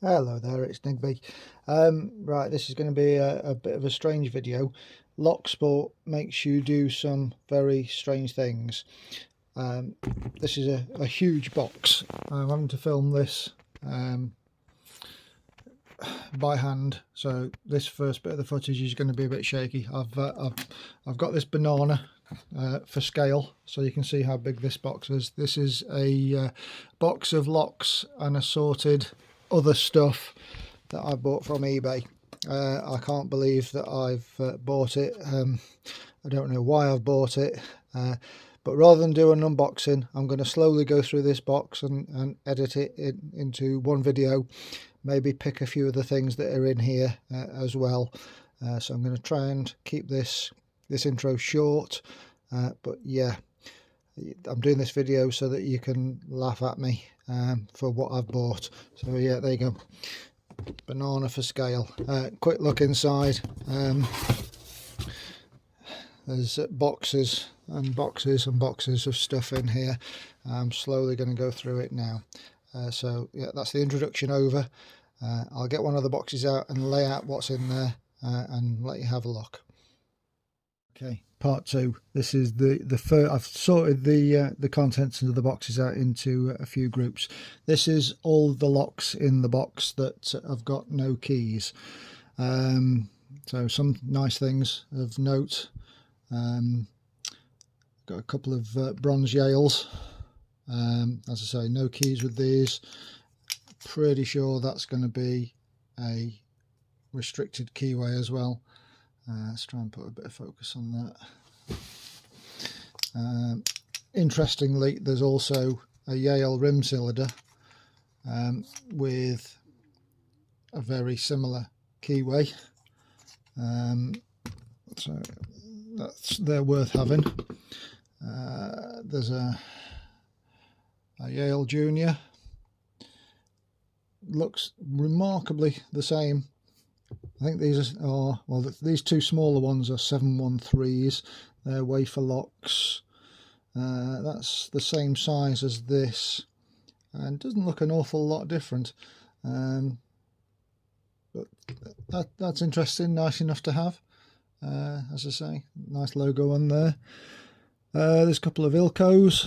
Hello there, it's Nigby. Right, this is going to be a bit of a strange video. Lock Sport makes you do some very strange things. This is a huge box. I'm having to film this by hand, so this first bit of the footage is going to be a bit shaky. I've got this banana for scale, so you can see how big this box is. This is a box of locks and assorted other stuff that I bought from eBay. I can't believe that I've bought it. I don't know why I've bought it, but rather than do an unboxing, I'm going to slowly go through this box and edit it into one video. Maybe pick a few of the things that are in here as well. So I'm going to try and keep this intro short, but yeah, I'm doing this video so that you can laugh at me for what I've bought. So yeah, there you go, banana for scale. Quick look inside. There's boxes and boxes and boxes of stuff in here. I'm slowly going to go through it now. So yeah, that's the introduction over. I'll get one of the boxes out and lay out what's in there and let you have a look. Okay, part two. This is the first. I've sorted the contents of the boxes out into a few groups. This is all the locks in the box that have got no keys. So some nice things of note. Got a couple of bronze Yales. As I say, no keys with these. Pretty sure that's going to be a restricted keyway as well. Let's try and put a bit of focus on that. Interestingly, there's also a Yale rim cylinder with a very similar keyway, so they're worth having. There's a Yale Junior. Looks remarkably the same. I think these are, well, these two smaller ones are 713s. They're wafer locks. That's the same size as this, and doesn't look an awful lot different. But that's interesting, nice enough to have. As I say, nice logo on there. There's a couple of Ilcos.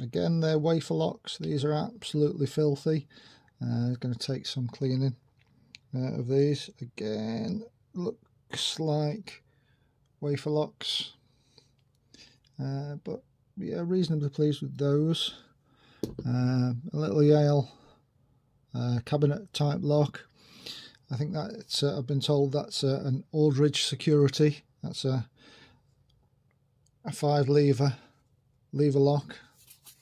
Again, they're wafer locks. These are absolutely filthy. Going to take some cleaning of these. Again, looks like wafer locks, but yeah, reasonably pleased with those. A little Yale cabinet type lock. I think that's I've been told that's an Aldridge Security. That's a 5-lever lock.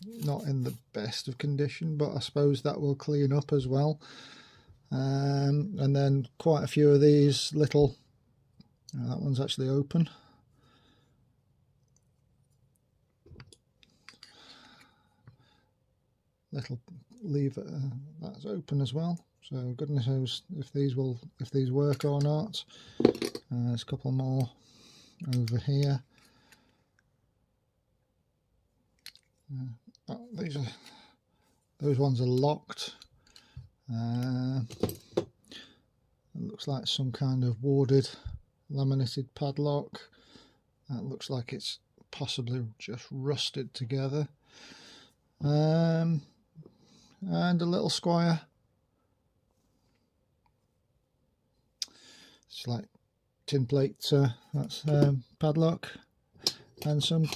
Not in the best of condition, but I suppose that will clean up as well. And then quite a few of these little, that one's actually open. Little lever, that's open as well. So goodness knows if these work or not. There's a couple more over here. Those ones are locked. It looks like some kind of warded laminated padlock. That looks like it's possibly just rusted together. And a little squire. It's like tin plate. That's padlock, and some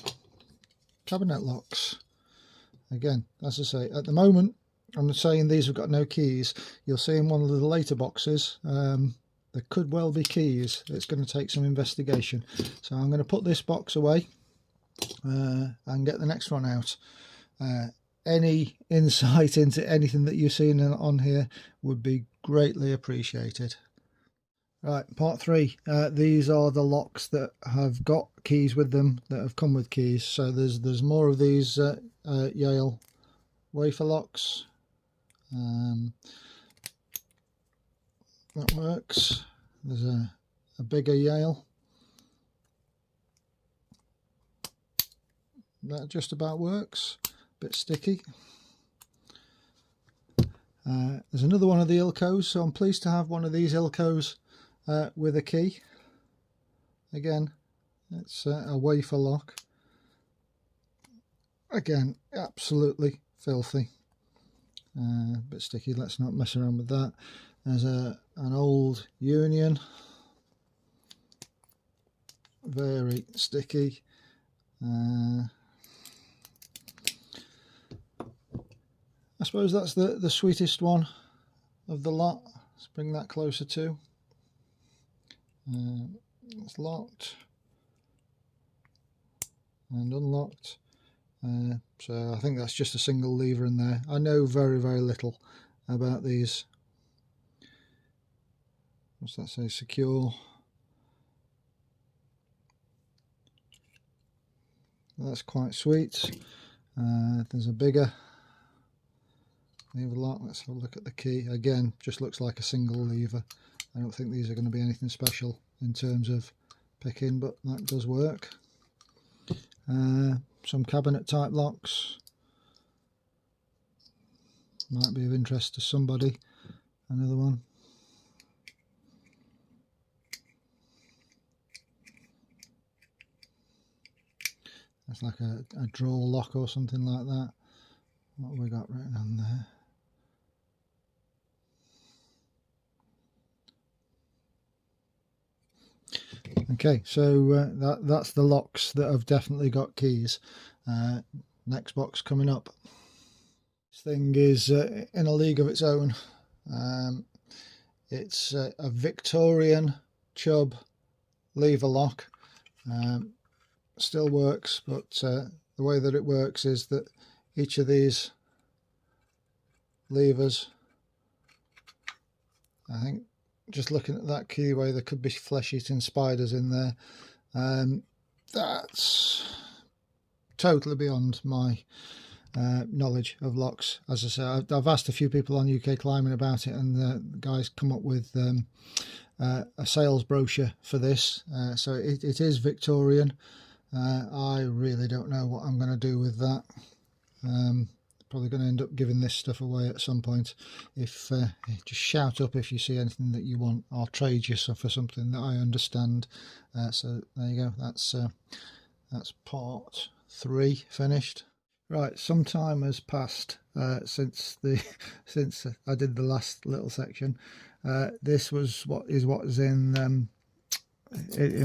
cabinet locks. Again, as I say, at the moment I'm saying these have got no keys. You'll see in one of the later boxes there could well be keys. It's going to take some investigation, so I'm going to put this box away and get the next one out. Any insight into anything that you've seen on here would be greatly appreciated. Right, part three. These are the locks that have got keys with them, that have come with keys. So there's more of these Yale wafer locks. That works. There's a bigger Yale. That just about works. Bit sticky. There's another one of the Ilcos, so I'm pleased to have one of these Ilcos with a key. Again, it's a wafer lock. Again, absolutely filthy. A bit sticky, let's not mess around with that. There's an old Union, very sticky. I suppose that's the sweetest one of the lot. Let's bring that closer to. It's locked and unlocked. So I think that's just a single lever in there. I know very little about these. What's that say? Secure. That's quite sweet. There's a bigger lever lock. Let's have a look at the key. Again, just looks like a single lever. I don't think these are going to be anything special in terms of picking, but that does work. Some cabinet type locks might be of interest to somebody. Another one. That's like a drawer lock or something like that. What have we got written on there? Okay, so that's the locks that have definitely got keys. Next box coming up. This thing is in a league of its own. It's a Victorian Chubb lever lock. Still works, but the way that it works is that each of these levers, I think, just looking at that keyway, there could be flesh-eating spiders in there. That's totally beyond my knowledge of locks. As I say, I've asked a few people on UK Climbing about it, and the guys come up with a sales brochure for this. So it is Victorian. I really don't know what I'm going to do with that. Probably going to end up giving this stuff away at some point. If just shout up if you see anything that you want. I'll trade you for something that I understand. So there you go. That's part 3 finished. Right, some time has passed since I did the last little section. This was what is in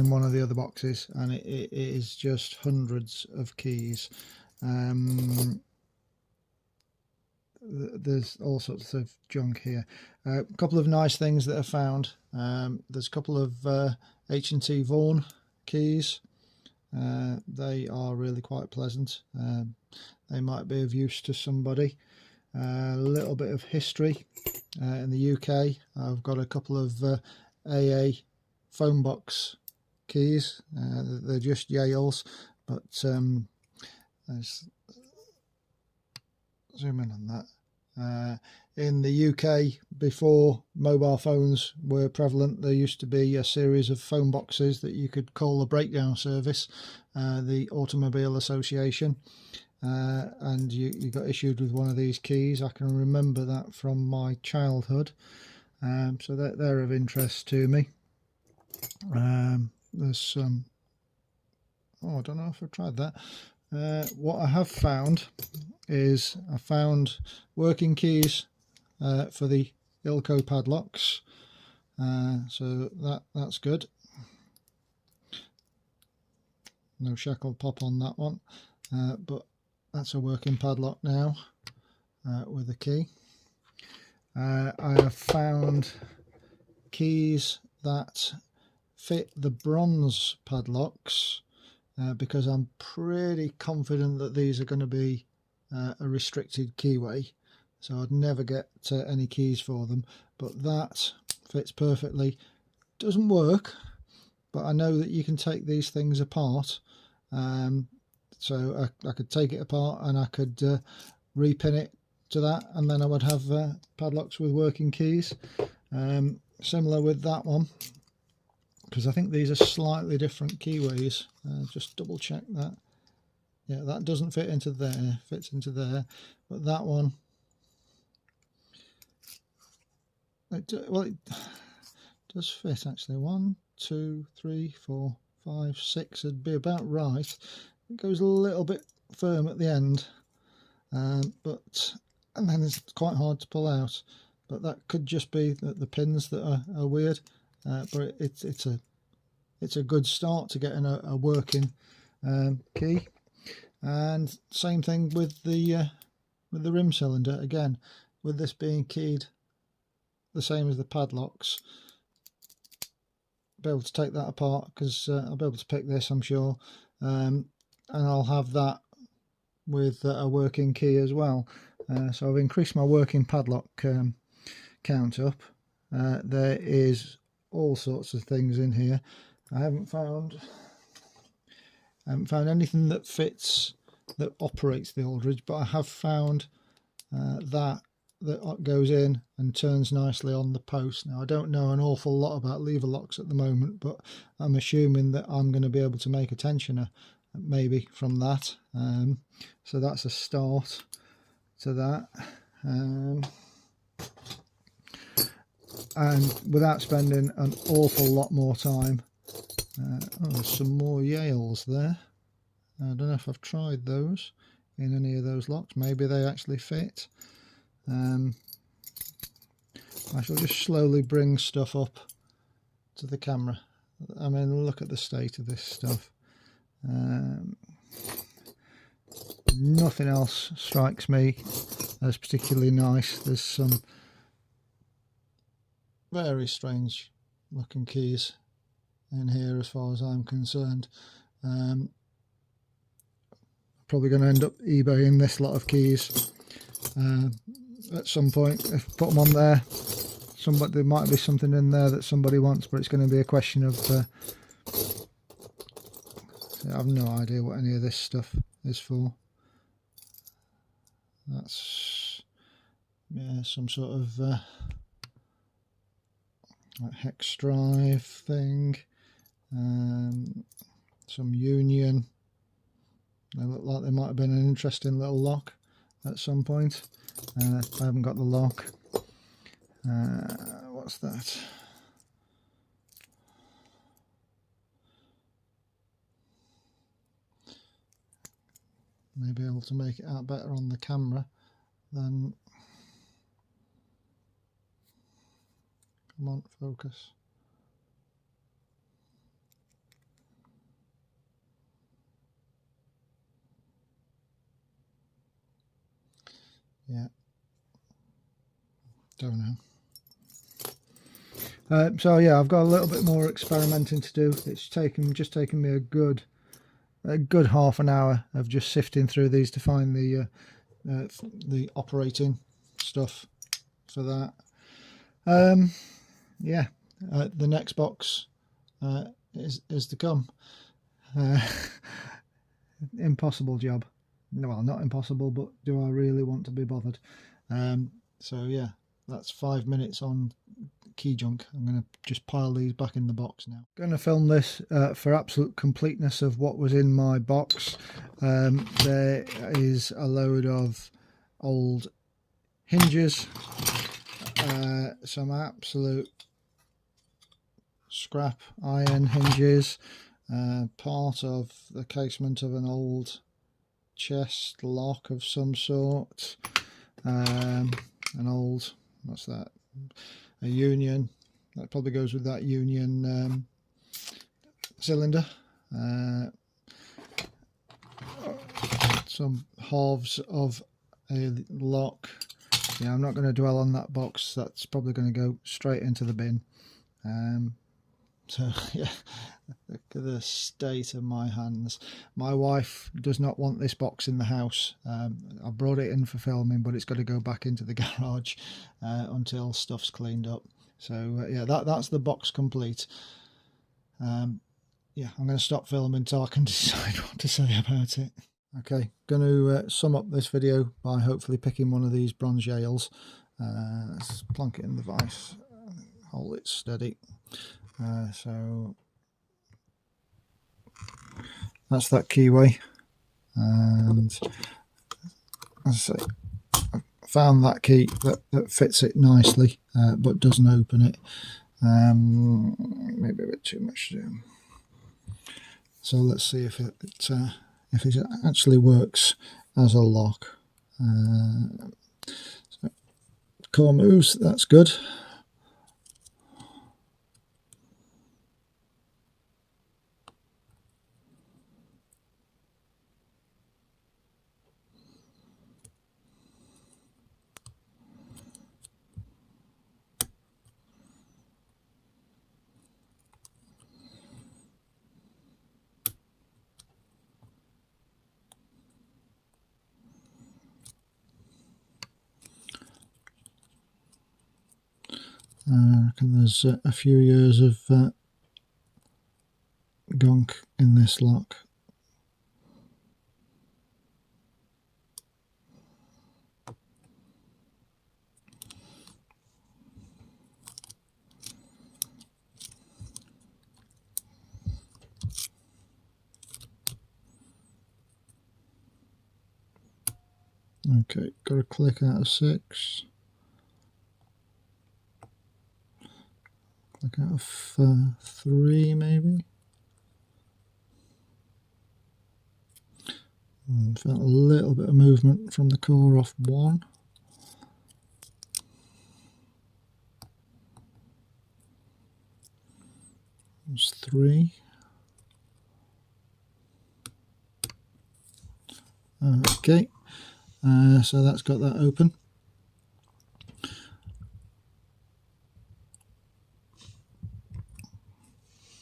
one of the other boxes, and it is just hundreds of keys. There's all sorts of junk here. A couple of nice things that I found. There's a couple of H&T Vaughan keys. They are really quite pleasant. They might be of use to somebody. A little bit of history. In the UK, I've got a couple of AA phone box keys. They're just Yales, but let's zoom in on that. In the UK, before mobile phones were prevalent, there used to be a series of phone boxes that you could call a breakdown service, the Automobile Association, and you got issued with one of these keys. I can remember that from my childhood, so they're of interest to me. There's some, I don't know if I've tried that. What I have found is I found working keys for the Ilco padlocks, so that's good. No shackle pop on that one, but that's a working padlock now with a key. I have found keys that fit the bronze padlocks, because I'm pretty confident that these are going to be a restricted keyway, so I'd never get any keys for them, but that fits perfectly. Doesn't work, but I know that you can take these things apart, so I could take it apart and I could repin it to that, and then I would have padlocks with working keys. Similar with that one, because I think these are slightly different keyways. Just double check that. Yeah, that doesn't fit into there, fits into there, but that one well, it does fit actually. 1, 2, 3, 4, 5, 6 would be about right. It goes a little bit firm at the end, and then it's quite hard to pull out. But that could just be the pins that are weird. But it's a good start to getting a working key. And same thing with the rim cylinder. Again, with this being keyed the same as the padlocks, be able to take that apart, because I'll be able to pick this, I'm sure, and I'll have that with a working key as well. So I've increased my working padlock count up. There is all sorts of things in here. I haven't found anything that fits, that operates the Aldridge, but I have found that goes in and turns nicely on the post. Now, I don't know an awful lot about lever locks at the moment, but I'm assuming that I'm going to be able to make a tensioner maybe from that. So that's a start to that. And without spending an awful lot more time, there's some more Yales there. I don't know if I've tried those in any of those locks. Maybe they actually fit. I shall just slowly bring stuff up to the camera. I mean, look at the state of this stuff. Nothing else strikes me as particularly nice. There's some very strange looking keys in here as far as I'm concerned. Probably going to end up eBaying this lot of keys at some point. If I put them on there, there might be something in there that somebody wants, but it's going to be a question of I have no idea what any of this stuff is for. That's, yeah, some sort of like hex drive thing, some union. They look like they might have been an interesting little lock at some point. I haven't got the lock. What's that? Maybe able to make it out better on the camera than. Come on, focus. Yeah, don't know. So yeah, I've got a little bit more experimenting to do. It's just taken me a good half an hour of just sifting through these to find the operating stuff for that. Yeah, the next box is to come. Impossible job. Well, not impossible, but do I really want to be bothered? So yeah, that's 5 minutes on key junk. I'm going to just pile these back in the box now. Going to film this for absolute completeness of what was in my box. There is a load of old hinges, some absolute scrap iron hinges, part of the casement of an old chest lock of some sort, an old, what's that, a union, that probably goes with that union cylinder, some halves of a lock. Yeah, I'm not going to dwell on that box, that's probably going to go straight into the bin. So yeah, look at the state of my hands. My wife does not want this box in the house. I brought it in for filming, but it's got to go back into the garage until stuff's cleaned up. So yeah, that's the box complete. Yeah, I'm going to stop filming so I can decide what to say about it. Okay, going to sum up this video by hopefully picking one of these bronze Yales. Let's plonk it in the vise, hold it steady. So that's that keyway, and as I say, I've found that key that fits it nicely, but doesn't open it. Maybe a bit too much to do. So let's see if it actually works as a lock. So core moves, that's good. I reckon there's a few years of gunk in this lock. Okay, got a click out of 6. Click out of 3 maybe. Felt a little bit of movement from the core off 1. There's 3. Okay, so that's got that open.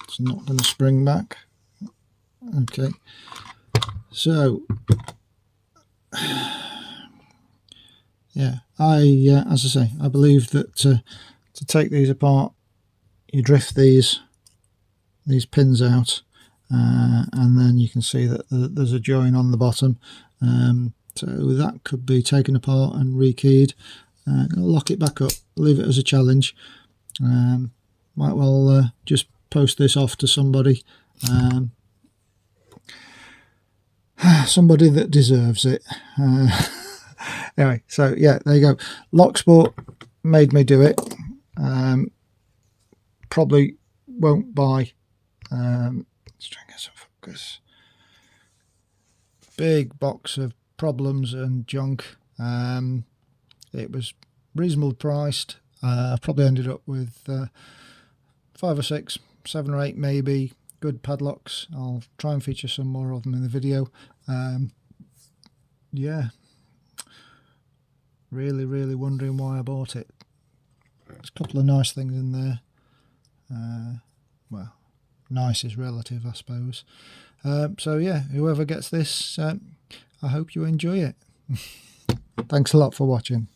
It's not going to spring back. Okay, so yeah, as I say, I believe that to take these apart, you drift these pins out, and then you can see that there's a join on the bottom. So that could be taken apart and rekeyed. I'll lock it back up, leave it as a challenge. Might well just post this off to somebody, somebody that deserves it. Anyway, so yeah, there you go. Locksport made me do it. Probably won't buy. Let's try and get some focus. Big box of problems and junk. It was reasonably priced. I probably ended up with 5 or 6, 7 or 8 maybe good padlocks. I'll try and feature some more of them in the video. Yeah, really wondering why I bought it. There's a couple of nice things in there. Well, nice is relative, I suppose. So yeah, whoever gets this, I hope you enjoy it. Thanks a lot for watching.